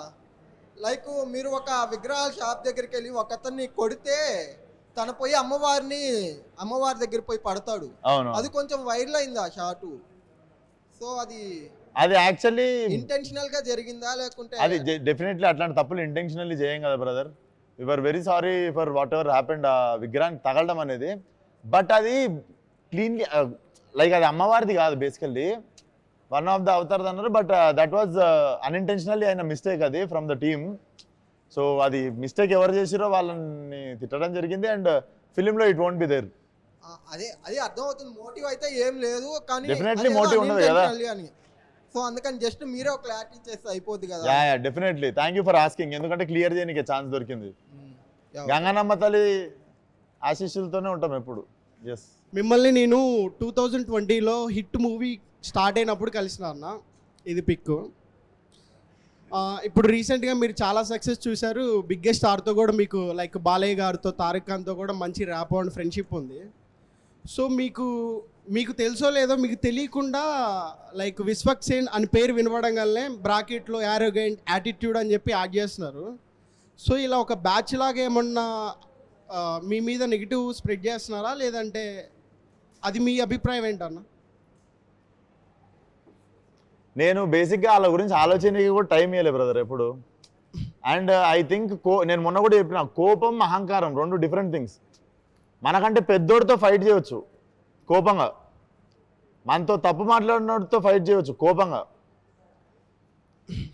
లైక్ మీరు ఒక విగ్రహాల షాప్ దగ్గరికి వెళ్ళి ఒక అతన్ని కొడితే తను పోయి అమ్మవారి దగ్గర పోయి పడతాడు. అది కొంచెం వైరల్ అయింది ఆ షాటు. సో అది యాక్చువల్లీ ఇంటెన్షనల్ గా జరిగిందా లేకుంటే? అది డెఫినెట్లీ అట్లాంటి తప్పులు ఇంటెన్షనల్లీ చేయం కదా brother. We are very sorry for whatever happened. ఆ విగ్రహానికి తగలడం అనేది, బట్ అది క్లీన్లీ లైక్ అది అమ్మవారిది కాదు, basically one of the Avatar అన్నారు. బట్ దట్ వాజ్ అన్ఇంటెన్షనల్లీ అయిన మిస్టేక్ అది ఫ్రమ్ ద టీమ్. సో అది మిస్టేక్ ఎవరు చేసిరో వాళ్ళని తిట్టడం జరిగింది. అండ్ ఫిలింలో ఇట్ వోంట్ బి దేర్. అదే అర్థమవుతుంది, మోటివ్ అయితే ఏం లేదు, కానీ డెఫినెట్లీ మోటివ్ ఉండదు కదా. సో అందుకని జస్ట్ మీరే ఒక క్లారిటీ చేస్తే అయిపోద్ది కదా. Definitely thank you for asking. ఎందుకంటే క్లియర్ చేయడానికి ఛాన్స్ దొరికింది. గంగానమ్మ తల్లి ఆశీస్సులతోనే ఉంటాం ఎప్పుడు. ఎస్, మిమ్మల్ని నేను 2020లో హిట్ మూవీ స్టార్ట్ అయినప్పుడు కలిసిన అన్న, ఇది పిక్. ఇప్పుడు రీసెంట్గా మీరు చాలా సక్సెస్ చూశారు. బిగ్గెస్ట్ స్టార్తో కూడా మీకు లైక్ బాలయ్య గారితో, తారక్ ఖాన్తో కూడా మంచి ర్యాప్ అండ్ ఫ్రెండ్షిప్ ఉంది. సో మీకు తెలుసో లేదో, మీకు తెలియకుండా లైక్ విశ్వక్ సేన్ అని పేరు వినపడంగానే బ్రాకెట్లో యారోగెంట్, యాటిట్యూడ్ అని చెప్పి యాడ్ చేస్తున్నారు. సో ఇలా ఒక బ్యాచ్ లాగా ఏమన్నా మీ మీద నెగిటివ్ స్ప్రెడ్ చేస్తున్నారా, లేదంటే అది మీ అభిప్రాయం ఏంటన్నా? నేను బేసిక్గా వాళ్ళ గురించి ఆలోచనకి కూడా టైం ఇవ్వలేదు బ్రదర్ ఎప్పుడు. అండ్ ఐ థింక్ నేను మొన్న కూడా చెప్పిన, కోపం అహంకారం 2 డిఫరెంట్ థింగ్స్. మనకంటే పెద్దోడితో ఫైట్ చేయవచ్చు కోపంగా, మనతో తప్పు మాట్లాడినోడితో ఫైట్ చేయవచ్చు కోపంగా.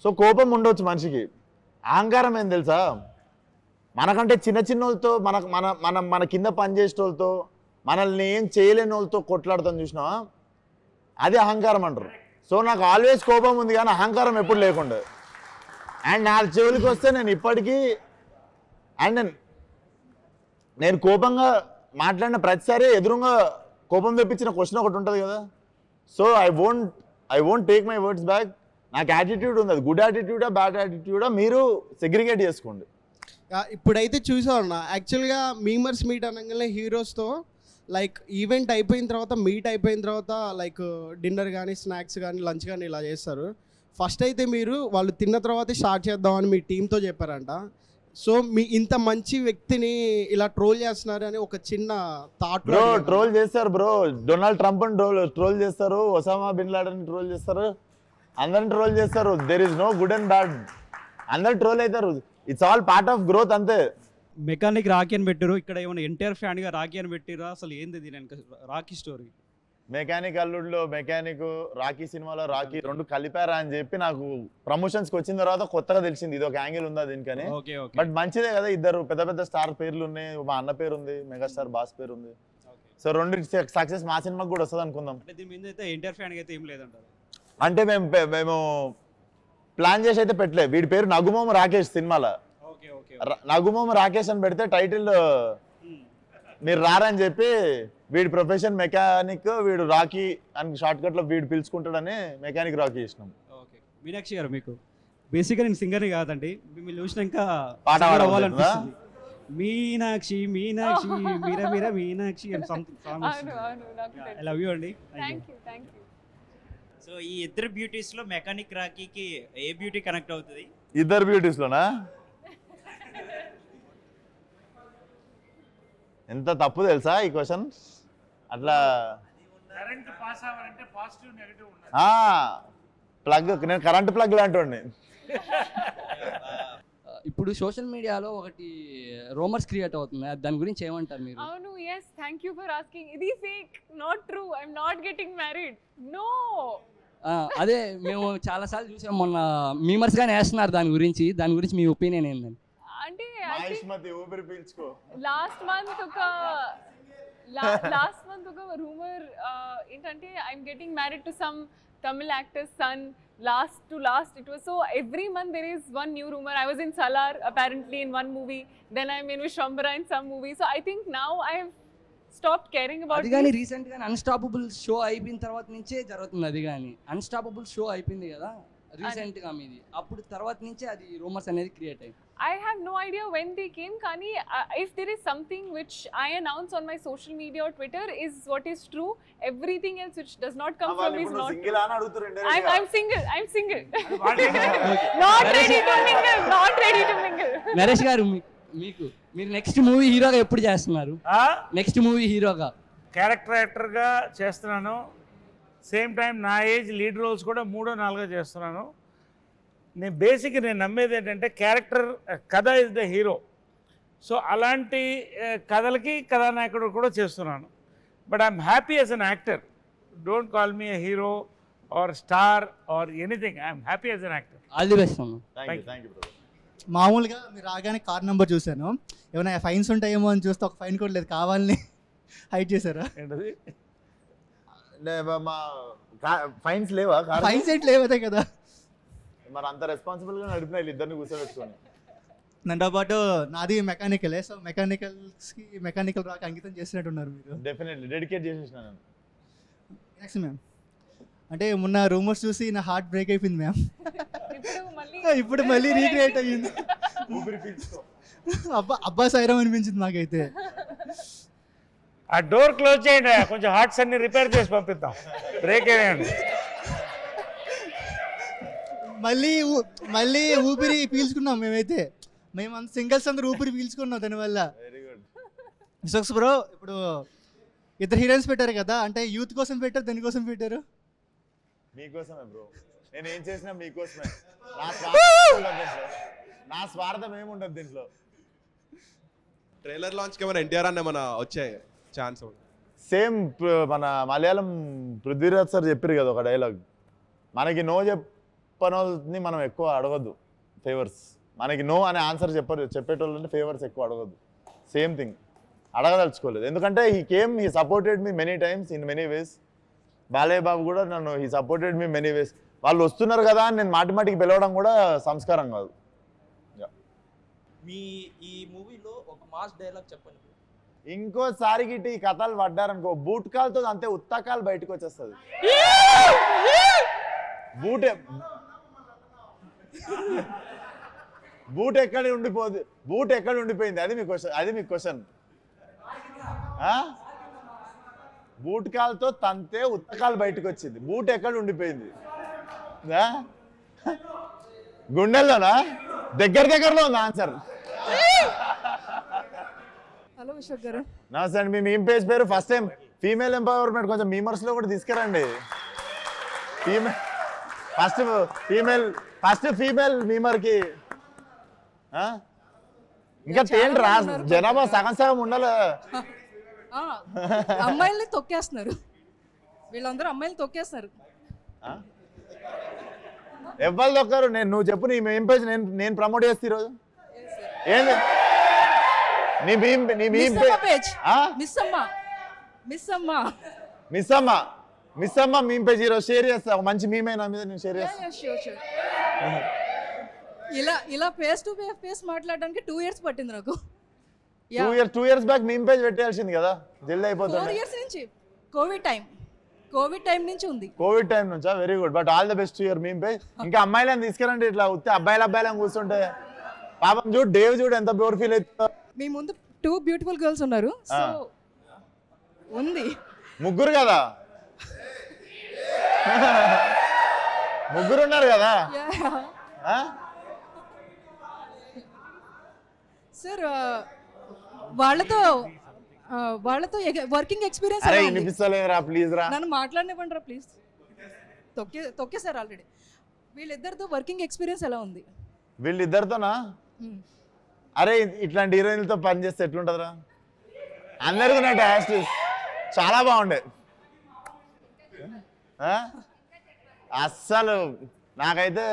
సో కోపం ఉండవచ్చు మనిషికి, అహంకారం ఏం తెలుసా, మనకంటే చిన్న చిన్న వాళ్ళతో మన కింద పనిచేసే వాళ్ళతో మనల్ని ఏం చేయలేని వాళ్ళతో కొట్లాడుతాం చూసినావా, అది అహంకారం అంటారు. సో నాకు ఆల్వేస్ కోపం ఉంది కానీ అహంకారం ఎప్పుడు లేకుండా. అండ్ నా చెవులకి వస్తే నేను ఇప్పటికీ అండ్ నేను కోపంగా మాట్లాడిన ప్రతిసారి ఎదురుగా కోపం తెప్పించిన క్వశ్చన్ ఒకటి ఉంటుంది కదా. So I won't take my words back. నాకు యాటిట్యూడ్ ఉంది, అది గుడ్ యాటిట్యూడా బ్యాడ్ యాటిట్యూడా మీరు సెగ్రిగేట్ చేసుకోండి. ఇప్పుడైతే చూసామన్న యాక్చువల్గా మీమర్స్ మీట్ అనగానే హీరోస్తో లైక్ ఈవెంట్ అయిపోయిన తర్వాత మీట్ అయిపోయిన తర్వాత లైక్ డిన్నర్ కానీ స్నాక్స్ కానీ లంచ్ కానీ ఇలా చేస్తారు. ఫస్ట్ అయితే మీరు వాళ్ళు తిన్న తర్వాతే స్టార్ట్ చేద్దామని మీ టీంతో చెప్పారంట. సో మీ ఇంత మంచి వ్యక్తిని ఇలా ట్రోల్ చేస్తున్నారు అని ఒక చిన్న థాట్. బ్రో ట్రోల్ చేస్తారు బ్రో, డొనాల్డ్ ట్రంప్ అని ట్రోల్ చేస్తారు, ఒసామా బిన్ లాడెన్ ట్రోల్ చేస్తారు, అందరిని ట్రోల్ చేస్తారు. There is no good and bad, అందరు ట్రోల్ అవుతారు. It's all part of growth అంతే. మెకానిక్ రాకీ అని పెట్టారు, ఇక్కడ ఏమైనా ఎన్టీఆర్ ఫ్యాన్గా రాకీ అని పెట్టిరా, అసలు ఏంది దీని రాకీ స్టోరీ? మెకానిక్ అల్లుడిలో మెకానిక్, రాకీ సినిమాలో రాకీ రెండు కలిపారా అని చెప్పి నాకు ప్రమోషన్స్కి వచ్చిన తర్వాత కొత్తగా తెలిసింది ఇది ఒక యాంగిల్ ఉందా దీనికని. బట్ మంచిదే కదా, ఇద్దరు పెద్ద పెద్ద స్టార్ పేర్లు ఉన్నాయి, మా అన్న పేరు ఉంది, మెగాస్టార్ బాస్ పేరు ఉంది. సో రెండు సక్సెస్ మా సినిమాకి కూడా వస్తుంది అనుకుందాం. దీని మీద అయితే ఎన్టీఆర్ ఫ్యాన్గా అయితే ఏం లేదంటారు. అంటే మేము ప్లాన్ చేసి అయితే పెట్టలే. వీడి పేరు నగుమోము రాకేష్, సినిమాలో నగుమోము రాకేష్ అని పెడితే టైటిల్ మీరు రారని చెప్పి వీడి ప్రొఫెషన్ మెకానిక్, వీడు రాకీ అని షార్ట్ కట్లో వీడు పిలుచుకుంటాడని మెకానిక్ రాకీ ఇచ్చినాం. ఓకే మీనాక్షి గారు, మీకు బేసిక్గా నేను సింగర్ని కాదండి, మిమ్మల్ని చూసినాక పాట అవ్వాలనిపిస్తుంది. మీనాక్షి మీనాక్షి మీరా మీరా మీనాక్షి అని సంథింగ్. ఐ లవ్ యూ అండి. సో ఈ ఇద్దరు బ్యూటీస్లో మెకానిక్ రాకీకి ఏ బ్యూటీ కనెక్ట్ అవుతుంది? ఇద్దరు బ్యూటీస్లోనా? ఎంత తప్పు తెలుసా ఈ క్వశ్చన్. అట్లా ప్లగ్, నేను కరెంట్ ప్లగ్ లాంటి. ఇప్పుడు సోషల్ మీడియాలో ఒకటి రూమర్స్ క్రియేట్ అవుతుంది, దాని గురించి ఏమంటారు మీరు? అవును, yes, thank you for asking. ఇది fake, not true. I'm not getting married. No. అదే మేము చాలాసార్లు చూసాం, మొన్న మీమర్స్ గానే వేస్తున్నారు దాని గురించి మీ ఒపీనియన్ ఏంటండి? అంటే లాస్ట్ మంత్ ఒక రూమర్ ఏంటంటే I'm getting married to some Tamil actor's son. Last it was so every month there is one new rumor. I was in Salar apparently in one movie, then I'm in Vishwambara in some movie. So I think now I've stopped caring about అది గాని recent గా unstoppable show అయిపోయిన తర్వాత నుంచే జరుగుతుంది. అది గాని unstoppable show అయిపోయింది కదా రీసెంట్ గా మీది, అప్పుడు తర్వాత నుంచే అది రూమర్స్ అనేది క్రియేట్ అయ్యింది. I have no idea when they came, Kani. If there is something which I announce on my social media or Twitter is what is true. Everything else which does not come from me is not true. I'm single. Not ready to mingle. Naresh గారు, మీరు next movie హీరోగా ఎప్పుడు చేస్తున్నారు? Next movie హీరోగా character యాక్టర్గా చేస్తున్నాను. Same time నా age lead roles కూడా 3 or 4 చేస్తున్నాను. నేను నమ్మేది ఏంటంటే క్యారెక్టర్ కథ ఇస్ ద హీరో. సో అలాంటి కథలకి కథానాయకుడు కూడా చేస్తున్నాను. But I'm happy as an actor. Don't call me a hero or star or anything. I'm happy as an actor. All the best. మామూలుగా మీరు రాగానే కార్ నెంబర్ చూశాను, ఏమైనా ఫైన్స్ ఉంటాయేమో అని చూస్తే ఒక ఫైన్ కూడా లేదు, కావాలని హైడ్ చేశారా? ఏంటది? ఫైన్స్ లేవా? ఫైన్స్ ఏంటి లేవదే కదా. మరి అంత రెస్పాన్సిబుల్గా నడిపిన ఇద్దరిని కూర్చోబెట్టుకోండి. దాంతో పాటు నాది మెకానికలే, సో మెకానికల్ రాక అంకితం చేసినట్టున్నారు మీరు. డెఫినెట్లీ డెడికేట్ చేసేసిన నేను. నెక్స్ట్ మ్యామ్, అంటే మొన్న రూమర్స్ చూసి నా హార్ట్ బ్రేక్ అయిపోయింది మ్యామ్. ఇప్పుడు మళ్ళీ రీక్రియేట్ అయ్యింది. అబ్బా సైరం అనిపించింది నాకైతే. ఆ డోర్ క్లోజ్ చేయండి, కొంచెం హార్ట్స్ అన్ని రిపేర్ చేసి పంపిద్దాం. బ్రేక్ అయ్యండి. మళ్ళీ ఊపిరి పీల్చుకున్నాం మేమైతే. మేము సింగిల్స్ అందరూ ఊపిరి పీల్చుకున్నాం దానివల్ల. విశ్వక్స్ బ్రో, ఇప్పుడు ఇద్దరు హీరోయిన్స్ పెట్టారు కదా, అంటే యూత్ కోసం పెట్టారు, దేనికోసం పెట్టారు? మీకోసమే బ్రో. నేను ఏం చేసినా మీకోసమే. నా స్వార్థం ఏముండదు దీంట్లో. ట్రైలర్ లాంచ్కి ఏమైనా ఎన్టీఆర్ అన్న ఏమైనా వచ్చాయి ఛాన్స్? సేమ్ మన మలయాళం పృథ్వీరాజ్ సార్ చెప్పారు కదా ఒక డైలాగ్, మనకి నో చెప్పనోని మనం ఎక్కువ అడగద్దు ఫేవర్స్, మనకి నో అనే ఆన్సర్ చెప్పేటోళ్ళంటే ఫేవర్స్ ఎక్కువ అడగద్దు. సేమ్ థింగ్ అడగదలుచుకోలేదు, ఎందుకంటే he supported me many times in many ways. Balayya Babu కూడా నన్ను he supported me many ways. వాళ్ళు వస్తున్నారు కదా అని నేను మాటిమాటికి పిలవడం కూడా సంస్కారం కాదు. మీ ఈ మూవీలో ఒక మాస్ డైలాగ్ చెప్పండి. ఇంకోసారి గిట్టి ఈ కథలు పడ్డారనుకో బూట్ కాలుతో అంతే ఉత్తకాలు బయటకు వచ్చేస్తుంది. బూట్ ఎక్కడ ఉండిపోయింది అది మీ క్వశ్చన్. బూట్ కాలుతో తంతే ఉత్తకాలు బయటకు వచ్చింది, బూట్ ఎక్కడ ఉండిపోయింది? గుండెల్లోనా? దగ్గరలో ఉంది ఆన్సర్. హలో అశోక్ గారు. నమస్తే అండి. మీ మీమ్ పేజ్ పేరు ఫస్ట్ టైం ఫీమేల్ ఎంపవర్మెంట్ కొంచెం మీమర్స్ లో కూడా తీసుకురండి. ఫస్ట్ ఫీమేల్ మీమర్ కి ఇంకా ఏంటి రా జనాభా సగం ఉండాలి. అమ్మాయిల్ని తొక్కేస్తున్నారు, వీళ్ళందరూ అమ్మాయిలు తొక్కేస్తున్నారు. ఎవరు దొక్కరు? నువ్వు చెప్పు నీ మెయిన్ పేజ్ నేను ప్రమోట్ చేస్తే ఈరోజు ఏంది నీ పేజ్? మిస్ అమ్మ మీమ్ పేజ్ ఈరోజు షేర్ చేస్తా. ఒక మంచి మీమ్ అయినా మీద నేను షేర్ చేస్తా. ఇలా ఫేస్ టు ఫేస్ మాట్లాడడానికి 2 years పట్టింది నాకు. 2 years బ్యాక్ మీమ్ పేజ్ పెట్టాల్సింది కదా, జల్దీ అయిపోతుంది. 4 years నుంచి కోవిడ్ టైం నుంచి ఉంది. కోవిడ్ టైం నుంచా? Very good, but all the best to your meme page. ఇంకా అమ్మాయిలను తీసుకురండి, ఇట్లా ఉత్తే అబ్బాయిలను కూర్చుంటే పాపం చూడు, డేవ్ చూడు ఎంత బోర్ ఫీల్ అవుతుందో. మీ ముందు 2 beautiful girls ఉన్నారు, సో ఉంది. ముగ్గురు కదా, ముగ్గురు ఉన్నారు కదా సార్. వాళ్ళతో వర్కింగ్ ఎక్స్పీరియన్స్ ప్లీజ్ రా, నన్ను మాట్లాడనివ్వండి రా ప్లీజ్. తొక్కేసారు ఆల్రెడీ. వీళ్ళిద్దరితో వర్కింగ్ ఎక్స్పీరియన్స్ ఎలా ఉంది? వీళ్ళిద్దరితోనా? అరే ఇట్లాంటి హీరోయిన్లతో పని చేస్తే ఎట్లుంటుందిరా? అందరికీ నా టేస్ట్ చాలా బాగుండే. అస్సలు నాకైతే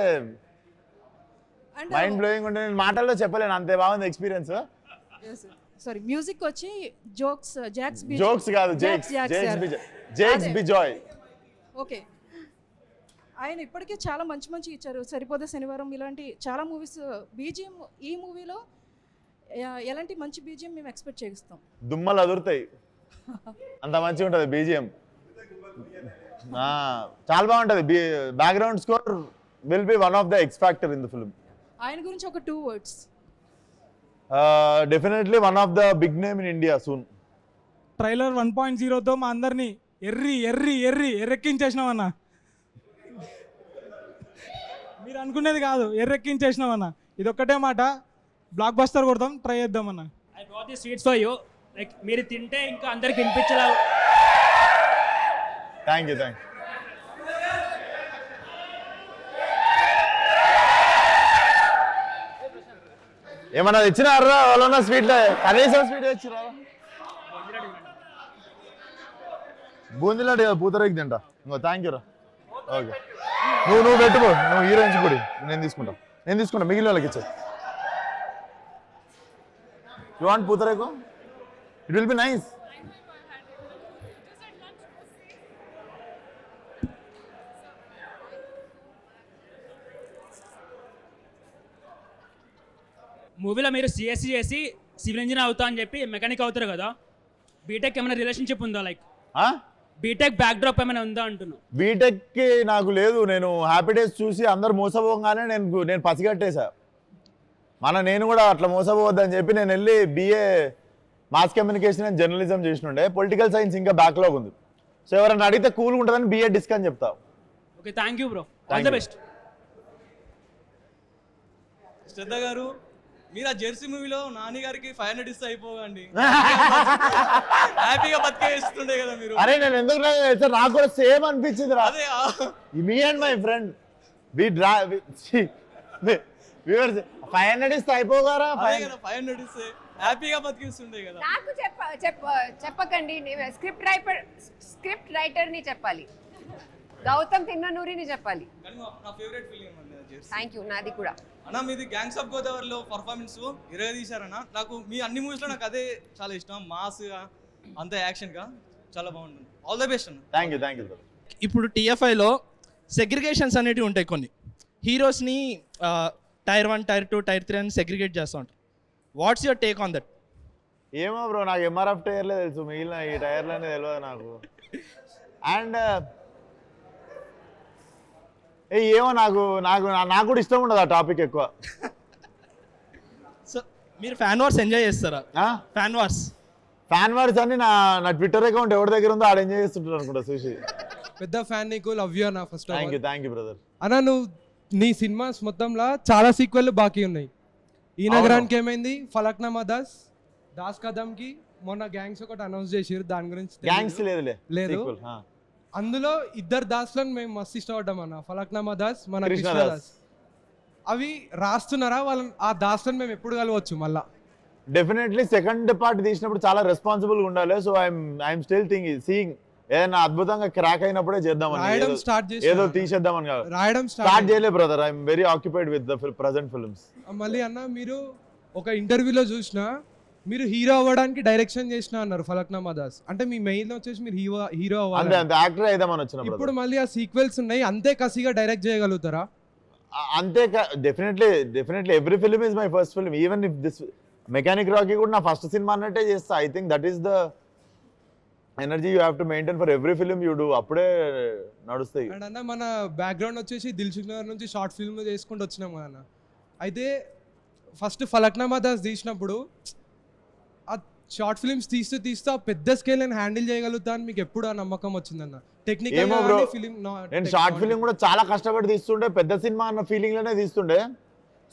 మైండ్ బ్లోయింగ్ ఉండే, నేను మాటల్లో చెప్పలేను, అంతే బాగుంది ఎక్స్పీరియన్స్. సారీ, మ్యూజిక్ వచ్చి జోక్స్ కాదు, జేక్స్ బిజాయ్. ఓకే, ఆయన ఇప్పటికే చాలా మంచి ఇచ్చారు. సరిపోదే శనివారం ఇలాంటి చాలా మూవీస్. బీజిఎం ఈ మూవీలో ఎలాంటి మంచి బీజిఎం మేము ఎక్స్పెక్ట్ చేస్తాం? దుమ్మలు అదురుతాయి, అంత మంచిగా ఉంటుంది బీజిఎం. చాలా బాగుంటుంది. Background score will be one of the X factor in the film. ఆయన గురించి ఒక 2 words. Definitely one of the big name in India soon. Trailer 1.0తో మా అందరినీ ఎర్రెక్కించేసినామన్నా. మీరు అనుకునేది కాదు, ఎర్రెక్కించేసినామన్నా. ఇది ఒక్కటే మాట, బ్లాక్ బస్టర్ కొడతాం, ట్రై చేద్దామన్నా. I got the sweets for you. Like మీరు తింటే ఇంకా అందరికి వినిపించేలా. Thank you. ఏమన్నా తెచ్చినారా వాళ్ళ స్వీట్లో? కనీసం స్వీట్ తెచ్చిరా. బూందీలాంటి పూతరేకి తింటా. ఇంకో థ్యాంక్ యూ రా. ఓకే, నువ్వు పెట్టుకో, నువ్వు హీరోయిన్స్ కూడా నేను తీసుకుంటా మిగిలిన వాళ్ళకి ఇచ్చా. You want poothareku? It will be nice. మూవీలో మీరు సిఎస్సి చేసి సివిల్ ఇంజనీర్ అవుతా అని చెప్పి మెకానిక్ అవుతారు కదా, బీటెక్ ఏమైనా రిలేషన్షిప్ ఉందా? లైక్ బీటెక్ బ్యాక్ డ్రాప్ ఏమైనా ఉందా అంటున్నా. బీటెక్కి నాకు లేదు. నేను హ్యాపీ డేస్ చూసి అందరు మోసపోగానే నేను పసిగట్టేశా. నేను కూడా అట్లా మోసపోవద్దని చెప్పి నేను వెళ్ళి BA mass communication and journalism చేసినుండే. పొలిటికల్ సైన్స్ ఇంకా బ్యాక్లాగ్ ఉంది. సో ఎవరైనా అడిగితే కూల్గా ఉంటుందని BA డిస్క్ అని చెప్తా. Okay, thank you bro, all the best. Shraddha గారు, మీరు ఆ జెర్సీ మూవీలో నాని గారికి 500 ఇస్తే అయిపోకండి, హ్యాపీగా బతికేస్తుండే కదా మీరు. అరే నేను ఎందుకు నాకు కూడా సేమ్ అనిపించింది రా. మీ అండ్ మై ఫ్రెండ్ 500 ఇస్తే అయిపోగారా? 500 ఇస్తే హ్యాపీగా బతికిస్తుండే కదా. నాకు చెప్పకండి, స్క్రిప్ట్ రైటర్ని చెప్పాలి, గౌతమ్ తిన్ననూరిని చెప్పాలి. నా ఫేవరెట్ ఫిలిం అండి జెర్సీ. థ్యాంక్ యూ, నాది కూడా. అన్న మీది గ్యాంగ్స్ ఆఫ్ గోదావరిలో పర్ఫార్మెన్స్ ఇరవై తీశారన్న. నాకు మీ అన్ని మూవీస్లో నాకు అదే చాలా ఇష్టం, మాస్గా అంత యాక్షన్గా చాలా బాగుంటుంది. ఆల్ ద బెస్ట్ అన్న. Thank you. ఇప్పుడు టీఎఫ్ఐలో సెగ్రిగేషన్స్ అనేటివి ఉంటాయి. కొన్ని హీరోస్ని టైర్ 1, టైర్ 2, టైర్ 3 అని సెగ్రిగేట్ చేస్తూ ఉంటారు. What's your take on that? ఏమో బ్రో, నాకు ఎంఆర్ఎఫ్ టైర్లే తెలుసు, మిగిలిన ఈ టైర్లనే తెలియదు నాకు. అండ్ ఏమో నాకు కూడా ఇష్టం ఉండదు ఆ టాపిక్ ఎక్కువ. సో మీరు ఫ్యాన్ వార్స్ ఎంజాయ్ చేస్తారా? ఫ్యాన్ వార్స్ అని నా ట్విట్టర్ అకౌంట్ ఎవరి దగ్గర ఉందో ఆడ ఎంజాయ్ చేస్తుంటారు అనుకుంటా చూసి. పెద్ద ఫ్యాన్ నీకు, లవ్ యూ అన్న. First thank you brother. అన్న నువ్వు నీ సినిమాస్ మొత్తంలో చాలా సీక్వెల్ బాకీ ఉన్నాయి. ఈ నగరానికి ఏమైంది, ఫలక్నామా దాస్ కదమ్కి మొన్న గ్యాంగ్స్ ఒకటి అనౌన్స్ చేసారు, దాని గురించి గ్యాంగ్స్ లేదు. అందులో ఇద్దరు దాస్లను మేము మస్తు ఇష్టపడ్డాం అన్న, ఫలక్నామా దాస్, మన కృష్ణదాస్. అవి రాస్తున్నారా వాళ్ళని? ఆ దాస్లను మేము ఎప్పుడు కలవచ్చు మళ్ళా? డెఫినెట్లీ సెకండ్ పార్ట్ తీసినప్పుడు చాలా రెస్పాన్సిబుల్ గా ఉండాలి. సో ఐఎమ్ స్టిల్ సీయింగ్ ఏదైనా అద్భుతంగా క్రాక్ అయినప్పుడే చేద్దామని, ఏదో తీసేద్దామని కాదు. రాయడం స్టార్ట్ చేయలే brother. I'm very occupied with the present films. మళ్ళీ అన్న మీరు ఒక ఇంటర్వ్యూలో చూసినా మీరు హీరో అవ్వడానికి డైరెక్షన్ చేసిన అన్నారు ఫలక్నామా దాస్. అంటే మీ మెయిన్ వచ్చేసి మీరు హీరో అవ్వాలి, యాక్టర్ అయిదామని వచ్చిన. ఇప్పుడు మళ్ళీ ఆ సీక్వెల్స్ ఉన్నాయి, అంతే కసిగా డైరెక్ట్ చేయగలుగుతారా? అంతే. Definitely every film is my first film. Even if this mechanic Rocky కూడా నా ఫస్ట్ సినిమా అన్నట్టే చేస్తా. I think that is the energy you have to maintain for every film you do. అప్పుడే నడుస్తాయి. అండ్ అన్న మన బ్యాక్గ్రౌండ్ వచ్చేసి దిల్సుఖ్ నగర్ నుంచి షార్ట్ ఫిల్మ్ చేసుకుంటూ వచ్చినాం కదా. అయితే ఫస్ట్ ఫలక్నామా దాస్ తీసినప్పుడు ఆ షార్ట్ ఫిల్మ్స్ తీస్తూ పెద్ద స్కేల్ నేను హ్యాండిల్ చేయగలుగుతా అని మీకు ఎప్పుడు ఆ నమ్మకం వచ్చిందన్న? టెక్నికల్ నేను షార్ట్ ఫిల్మ్ కూడా చాలా కష్టపడి తీస్తుండే, పెద్ద సినిమా అన్న ఫీలింగ్ లోనే తీస్తుండే.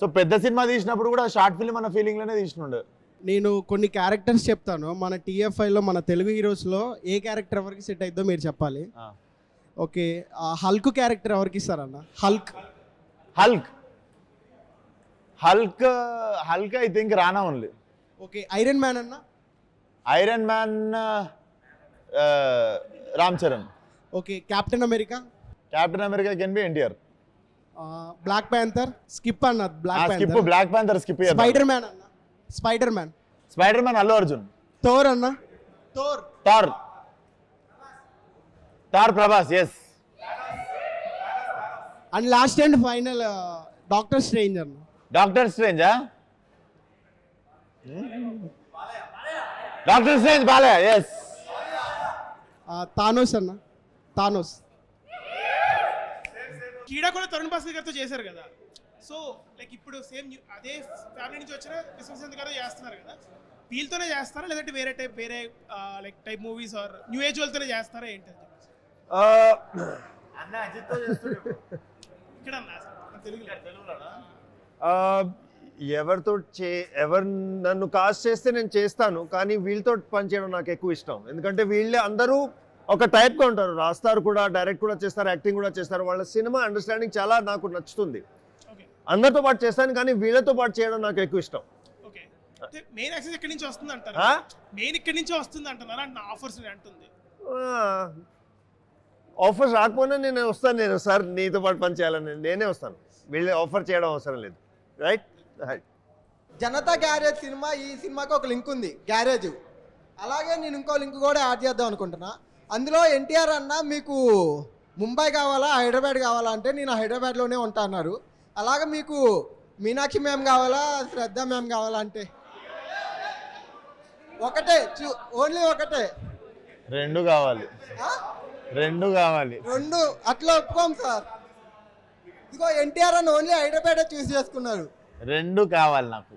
సో పెద్ద సినిమా తీసినప్పుడు కూడా షార్ట్ ఫిల్మ్ అన్న ఫీలింగ్ లోనే తీస్తుండే. నేను కొన్ని క్యారెక్టర్స్ చెప్తాను. మన టీఎఫ్ఐలో మన తెలుగు హీరోస్లో ఏ క్యారెక్టర్ ఎవరికి సెట్ అయిద్దో మీరు చెప్పాలి. ఓకే, హల్క్ క్యారెక్టర్ ఎవరికి ఇస్తారన్న? Hulk I think Rana only. Okay, Iron Man అన్న? Iron Man Ram Charan. Okay, Captain America? Captain America can be NTR. Black Panther? Skip అన్న. Black Panther skip. Spider Man అన్న? Spider Man Allu Arjun. Thor అన్న? Thor Prabhas. Yes. And last and final Doctor Strange అన్న? Doctor స్ట్రేంజా? Doctor Strange Balayya. Yes. Thanos అన్న? Thanos. కీడా కూడా తరుణ్ భాస్కర్ గారితో చేశారు కదా. సో లైక్ ఇప్పుడు సేమ్ అదే ఫ్యామిలీ నుంచి వచ్చిన విశ్వశాంత్ గారు చేస్తున్నారు కదా, వీళ్ళతోనే చేస్తారా లేదంటే వేరే like type movies or new age వాళ్ళతోనే చేస్తారా ఏంటి? ఎవరు నన్ను కాస్ట్ చేస్తే నేను చేస్తాను, కానీ వీళ్ళతో పనిచేయడం నాకు ఎక్కువ ఇష్టం. ఎందుకంటే వీళ్ళే అందరూ ఒక టైప్గా ఉంటారు, రాస్తారు కూడా, డైరెక్ట్ కూడా చేస్తారు, యాక్టింగ్ కూడా చేస్తారు. వాళ్ళ సినిమా అండర్స్టాండింగ్ చాలా నాకు నచ్చుతుంది. అందరితో పాటు చేస్తాను, కానీ వీళ్ళతో పాటు చేయడం నాకు ఎక్కువ ఇష్టం. మెయిన్ యాక్సెస్ ఎక్కడి నుంచి వస్తుంది అంటారు? మెయిన్ ఇక్కడి నుంచి వస్తుంది అంటున్నారా? నా ఆఫర్స్ అంటుంది. ఆఫర్స్ రాకపోయినా నేను వస్తాను. నేను సార్ నీతో పాటు పని చేయాలని నేనే వస్తాను, వీళ్ళు ఆఫర్ చేయడం అవసరం లేదు. రైట్. జనతా గ్యారేజ్ సినిమా, ఈ సినిమాకి ఒక లింక్ ఉంది, గ్యారేజ్. అలాగే నేను ఇంకో లింక్ కూడా యాడ్ చేద్దాం అనుకుంటున్నా. అందులో ఎన్టీఆర్ అన్న మీకు ముంబై కావాలా హైదరాబాద్ కావాలా అంటే నేను హైదరాబాద్లోనే ఉంటా అన్నారు. అలాగే మీకు మీనాక్షి మ్యామ్ కావాలా శ్రద్ధ మ్యామ్ కావాలా అంటే ఒకటే, ఓన్లీ ఒకటే. రెండు కావాలి. రెండు అట్లా ఒప్పుకోం సార్. ఇదిగో ఎన్టీఆర్ అని ఓన్లీ హైదరాబాద్ చూస్ చేసుకున్నారు. రెండు కావాలి నాకు.